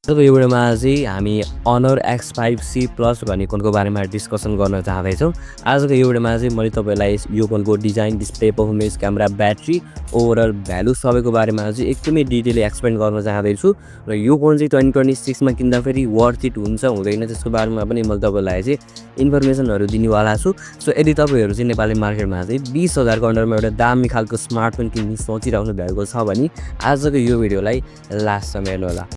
आजको यो भिडियोमा चाहिँ हामी अनर X5c प्लस भन्ने फोनको बारेमा डिस्कसन गर्न चाहँदैछौँ। आजको यो भिडियोमा चाहिँ मैले तपाईँलाई यो फोनको design, display, performance, camera, battery, overall value सबैको बारेमा चाहिँ एकदमै डिटेलली एक्सप्लेन गर्न चाहँदैछु। र यो फोन चाहिँ 2026 मा किन्दाखेरि वर्थ इट हुन्छ हुँदैन त्यसको बारेमा पनि मैले तपाईँलाई चाहिँ इन्फर्मेसनहरू दिनेवाला छु। सो यदि तपाईँहरू चाहिँ नेपाली मार्केटमा चाहिँ 20,000 को अन्डरमा एउटा दामी खालको स्मार्टफोन किन्ने सोचिराख्नु भएको छ भने आजको यो भिडियोलाई लास्टसम्म हेर्नु होला।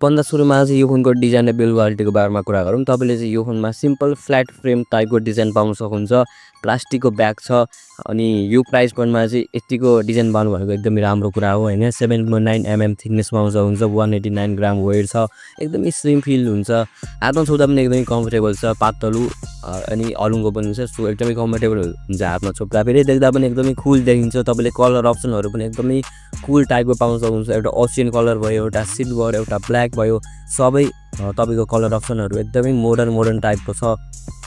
भन्दा सुरुमा चाहिँ यो फोनको डिजाइन र बिल्ड क्वालिटीको बारेमा कुरा गरौँ। तपाईँले चाहिँ यो फोनमा सिम्पल फ्ल्याट फ्रेम टाइपको डिजाइन पाउन सक्नुहुन्छ। प्लास्टिकको ब्याग छ अनि यो प्राइस पोइन्टमा चाहिँ यतिको डिजाइन पाउनु भनेको एकदमै राम्रो कुरा हो हैन। 7.9 mm थिकनेस पाउन सक्नुहुन्छ। 189 ग्राम वेट छ। एकदमै स्लिम फिल हुन्छ। हातमा छोप्दा पनि एकदमै कम्फर्टेबल छ। पातलो अनि अलुङ्गो पनि छ। सो एकदमै कम्फर्टेबल हुन्छ हातमा छोप्दा। फेरि देख्दा पनि एकदमै कुल देखिन्छ। तपाईँले कलर अप्सनहरू पनि एकदमै कुल टाइपको पाउन सक्नुहुन्छ। एउटा ओसियन कलर भयो, एउटा सिल्भर, एउटा ब्ल्याक भयो। सबै तपाईँको कलर अप्सनहरू एकदमै मोडर्न टाइपको छ।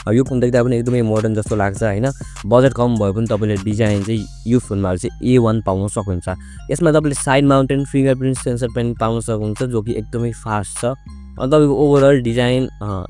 यो फोन देख्दा पनि एकदमै मोडर्न जस्तो लाग्छ हैन। बजेट कम भए पनि तपाईँले डिजाइन चाहिँ यो फोनमा चाहिँ A1 पाउन सक्नुहुन्छ। यसमा तपाईँले साइड माउन्टेन फिङ्गरप्रिन्ट सेन्सर पनि पाउन सक्नुहुन्छ जो कि एकदमै फास्ट छ। अनि तपाईँको ओभरअल डिजाइन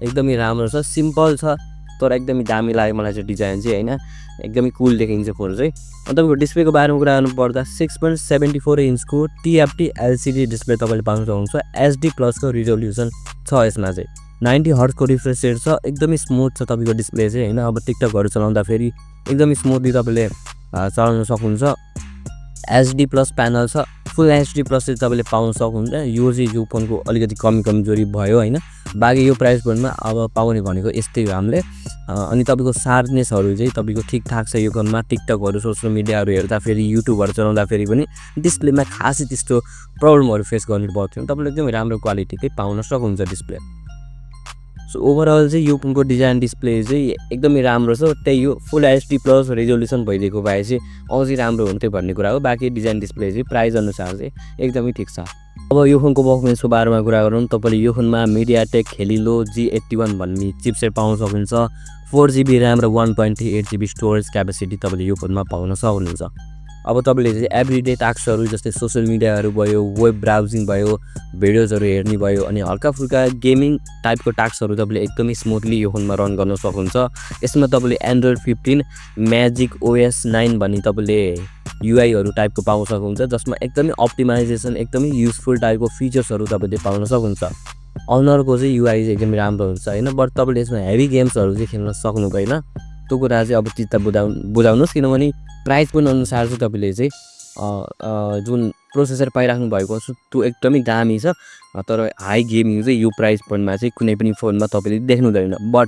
एकदमै राम्रो छ। सिम्पल छ तर एकदमै दामी लाग्यो मलाई चाहिँ डिजाइन चाहिँ हैन। एकदमै कुल देखिन्छ फोन चाहिँ। अनि तपाईँको डिस्प्लेको बारेमा कुरा गर्नु पर्दा 6.74 इन्चको TFT LCD डिस्प्ले तपाईँले पाउन सक्नुहुन्छ। HD प्लस को रिजोल्युसन छ यसमा चाहिँ। 90 हर्ट्ज को रिफ्रेश रेट छ। एकदमै स्मुथ छ तपाईँको डिस्प्ले चाहिँ हैन। अब टिकटकहरू चलाउँदा फेरि एकदमै स्मुथली तपाईँले चलाउन सक्नुहुन्छ। HD प्लस प्यानल छ। फुल HD प्लस चाहिँ तपाईँले पाउन सक्नुहुन्छ। यो चाहिँ यो फोनको अलिकति कमजोरी भयो हैन। बाँकी यो प्राइस पोइन्टमा अब पाउने भनेको यस्तै हो हामीले। अनि तपाईँको शार्पनेसहरू चाहिँ तपाईँको ठिकठाक छ यो फोनमा। टिकटकहरू, सोसियल मिडियाहरू हेर्दा फेरि युट्युबहरू चलाउँदा फेरि पनि डिस्प्लेमा खासै त्यस्तो प्रब्लमहरू फेस गर्नु पर्दैन। तपाईँले एकदमै राम्रो क्वालिटीकै पाउन सक्नुहुन्छ डिस्प्ले। सो ओभरअल चाहिँ यो फोनको डिजाइन डिस्प्ले चाहिँ एकदमै राम्रो छ। त्यही यो फुल HD प्लस रिजोल्युसन भइदिएको भए चाहिँ अझै राम्रो हुन्थ्यो भन्ने कुरा हो। बाँकी डिजाइन डिस्प्ले चाहिँ प्राइस अनुसार चाहिँ एकदमै ठिक छ। अब यो फोनको पर्फर्मेन्सको बारेमा कुरा गरौँ। तपाईँले यो फोनमा MediaTek Helio G81 भन्ने चिपसेट पाउन सक्नुहुन्छ। 4GB ऱ्याम र 1.8GB स्टोरेज क्यापेसिटी तपाईँले यो फोनमा पाउन सक्नुहुन्छ। अब तपाईँले चाहिँ एभ्रिडे टास्कहरू जस्तै सोसियल मिडियाहरू भयो, वेब ब्राउजिङ भयो, भिडियोजहरू हेर्ने भयो अनि हल्का फुल्का गेमिङ टाइपको टास्कहरू तपाईँले एकदमै स्मुथली यो फोनमा रन गर्न सक्नुहुन्छ। यसमा तपाईँले Android 15 Magic OS 9 भन्ने तपाईँले UI टाइपको पाउन सक्नुहुन्छ जसमा एकदमै अप्टिमाइजेसन एकदमै युजफुल टाइपको फिचर्सहरू तपाईँले पाउन सक्नुहुन्छ। अनरको चाहिँ UI चाहिँ एकदमै राम्रो हुन्छ हैन। बट तपाईँले यसमा हेभी गेम्सहरू चाहिँ खेल्न सक्नुहुँदैन। त्यो कुरा चाहिँ अब चित्त बुझाउनुहोस् किनभने प्राइस पनि अनुसार चाहिँ तपाईँले चाहिँ जुन प्रोसेसर पाइराख्नु भएको छ त्यो एकदमै दामी छ। तर हाई गेमिङ चाहिँ यो प्राइस पोइन्टमा चाहिँ कुनै पनि फोनमा तपाईँले देख्नु हुँदैन। बट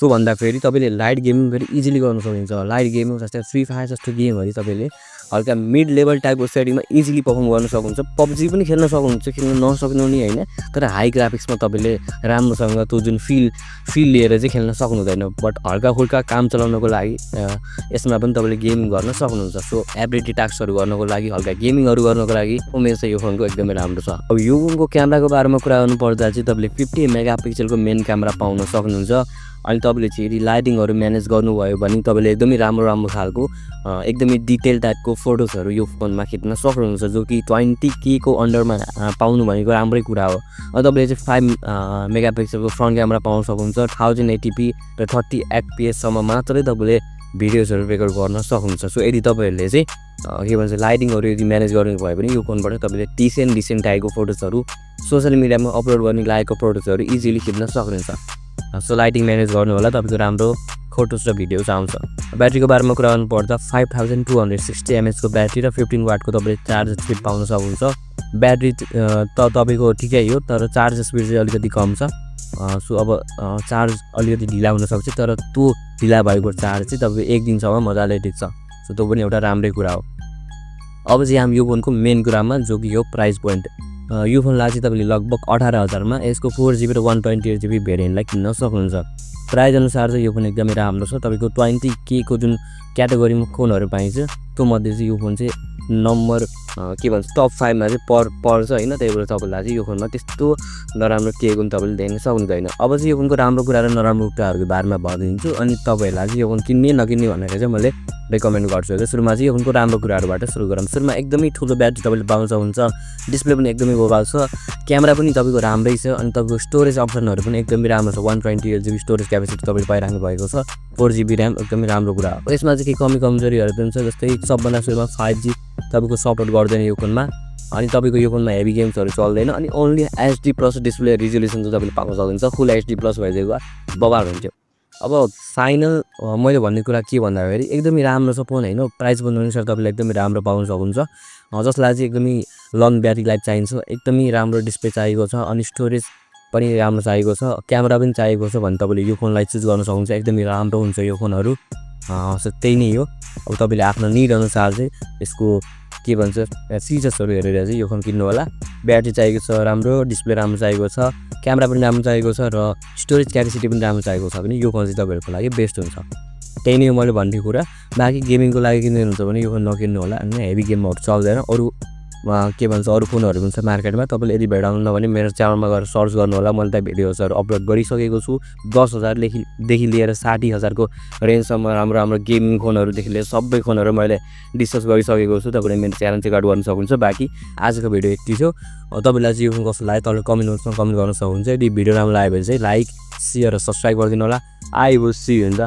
सो भन्दाखेरि तपाईँले लाइट गेमिङ फेरि इजिली गर्न सक्नुहुन्छ। लाइट गेमिङ जस्तै फ्री फायर जस्तो गेमहरू तपाईँले हल्का मिड लेभल टाइपको सेटिङमा इजिली पर्फर्म गर्न सक्नुहुन्छ। PUBG पनि खेल्न सक्नुहुन्छ, खेल्न नसक्नु नि हैन। तर हाई ग्राफिक्समा तपाईँले राम्रोसँग त्यो जुन फिल लिएर चाहिँ खेल्न सक्नुहुँदैन। बट हल्का फुल्का काम चलाउनको लागि यसमा पनि तपाईँले गेमिङ गर्न सक्नुहुन्छ। सो एभ्रिडे टास्कहरू गर्नको लागि, हल्का गेमिङहरू गर्नको लागि उमेर चाहिँ यो फोनको एकदमै राम्रो छ। अब यो फोनको क्यामेराको बारेमा कुरा गर्नु पर्दा चाहिँ तपाईँले 50 मेगापिक्सलको मेन क्यामेरा पाउन सक्नुहुन्छ। अनि तपाईँले चाहिँ यदि लाइटिङहरू म्यानेज गर्नुभयो भने तपाईँले एकदमै राम्रो खालको एकदमै डिटेल टाइपको फोटोजहरू यो फोनमा खिच्न सक्नुहुन्छ जो कि 20K को अन्डरमा पाउनु भनेको राम्रै कुरा हो। अनि तपाईँले चाहिँ 5 मेगापिक्सलको फ्रन्ट क्यामेरा पाउन सक्नुहुन्छ। 1080p र 30 FPS सम्म मात्रै तपाईँले भिडियोजहरू रेकर्ड गर्न सक्नुहुन्छ। सो यदि तपाईँहरूले चाहिँ के भन्छ लाइटिङहरू यदि म्यानेज गर्नुभयो भने यो फोनबाट तपाईँले डिसेन्ट टाइपको फोटोजहरू सोसियल मिडियामा अपलोड गर्ने लायकको फोटोजहरू इजिली खिच्न सक्नुहुन्छ। सो लाइटिङ म्यानेज गर्नु होला तपाईँको राम्रो फोटोज र भिडियोज आउँछ। ब्याट्रीको बारेमा कुरा गर्नु पर्दा 5260 mAh को ब्याट्री र 15 वाटको तपाईँले चार्ज स्पिड पाउन सक्नुहुन्छ। ब्याट्री त तपाईँको ठिकै हो तर चार्ज स्पिड चाहिँ अलिकति कम छ। सो अब चार्ज अलिकति ढिला हुनसक्छ तर त्यो ढिला भएको चार्ज चाहिँ तपाईँको 1 दिनसम्म मजाले टिक्छ। सो त्यो पनि एउटा राम्रै कुरा हो। अब चाहिँ हामी यो फोनको मेन कुरामा जो कि हो प्राइस पोइन्ट। यो फोनलाई चाहिँ तपाईँले लगभग 18,000 मा यसको 4GB र 128GB भेरिएन्टलाई किन्न सक्नुहुन्छ। प्राइस अनुसार चाहिँ यो फोन एकदमै राम्रो छ। तपाईँको 20K को जुन क्याटेगोरीमा फोनहरू पाइन्छ त्यो मध्ये चाहिँ यो फोन चाहिँ नम्बर के भन्छ टप 5 मा चाहिँ पर्छ हैन। त्यही भएर तपाईँलाई चाहिँ यो फोनमा त्यस्तो नराम्रो केही पनि तपाईँले देख्न सक्नुहुँदैन। अब चाहिँ यो फोनको राम्रो कुरा र नराम्रो कुराहरूको बारेमा भनिदिन्छु अनि तपाईँहरूलाई चाहिँ यो फोन किन्ने नकिन्ने भनेर चाहिँ मैले रेकमेन्ड गर्छु। सुरुमा चाहिँ यो फोनको राम्रो कुराहरूबाट सुरु गरौँ। सुरुमा एकदमै ठुलो ब्याट्री तपाईँले पाउन सक्नुहुन्छ, डिस्प्ले पनि एकदमै मोबाइल छ, क्यामेरा पनि तपाईँको राम्रै छ अनि तपाईँको स्टोरेज अप्सनहरू पनि एकदमै राम्रो छ। 128GB स्टोरेज क्यापेसिटी तपाईँले पाइराख्नु भएको छ, 4GB ऱ्याम एकदमै राम्रो कुरा हो। यसमा चाहिँ केही कमी कमजोरीहरू पनि छ, जस्तै सबभन्दा सुरुमा 5G तपाईँको सपोर्ट गर्दैन यो फोनमा अनि तपाईँको यो फोनमा हेभी गेम्सहरू चल्दैन अनि ओन्ली HD+ डिस्प्ले रिजोल्युसन चाहिँ तपाईँले पाउन सक्नुहुन्छ। फुल HD+ भइदिएको बबाल हुन्थ्यो। अब फाइनल मैले भन्ने कुरा के भन्दाखेरि एकदमै राम्रो छ फोन हैन। प्राइस पनि अनुसार तपाईँले एकदमै राम्रो पाउन सक्नुहुन्छ। जसलाई चाहिँ एकदमै लङ ब्याट्री लाइफ चाहिन्छ, एकदमै राम्रो डिस्प्ले चाहिएको छ अनि स्टोरेज पनि राम्रो चाहिएको छ, क्यामेरा पनि चाहिएको छ भने तपाईँले यो फोनलाई चुज गर्न सक्नुहुन्छ। एकदमै राम्रो हुन्छ यो फोनहरू। त्यही नै हो। अब तपाईँले आफ्नो निड अनुसार चाहिँ यसको के भन्छ फिचर्सहरू हेरेर चाहिँ यो फोन किन्नु होला। ब्याट्री चाहिएको छ राम्रो, डिस्प्ले राम्रो चाहिएको छ, क्यामेरा पनि राम्रो चाहिएको छ र स्टोरेज क्यापेसिटी पनि राम्रो चाहिएको छ भने यो फोन चाहिँ तपाईँहरूको लागि बेस्ट हुन्छ। त्यही नै हो मैले भन्ने कुरा। बाँकी गेमिङको लागि किन्नुहुन्छ भने यो फोन नकिन्नु होला हैन। हेभी गेमहरू चल्दैन। अरू के भन्छ अरू फोनहरू पनि छ मार्केटमा। तपाईँले यदि भेटाउनु नभने मेरो च्यानलमा गएर सर्च गर्नु होला। मैले त्यहाँ भिडियोजहरू अपलोड गरिसकेको छु। 10,000देखि लिएर 60,000को रेन्जसम्म राम्रो राम्रो गेमिङ फोनहरूदेखि लिएर सबै फोनहरू मैले डिस्कस गरिसकेको छु। तपाईँले मेरो च्यानल चेकआउट गर्न सक्नुहुन्छ। बाँकी आजको भिडियो यति थियो। तपाईँलाई चाहिँ यो फोन कस्तो लाग्यो तपाईँले कमेन्ट बक्समा कमेन्ट गर्न सक्नुहुन्छ। यदि भिडियो राम्रो लाग्यो भने चाहिँ लाइक, सेयर र सब्सक्राइब गरिदिनु होला। I will see you in the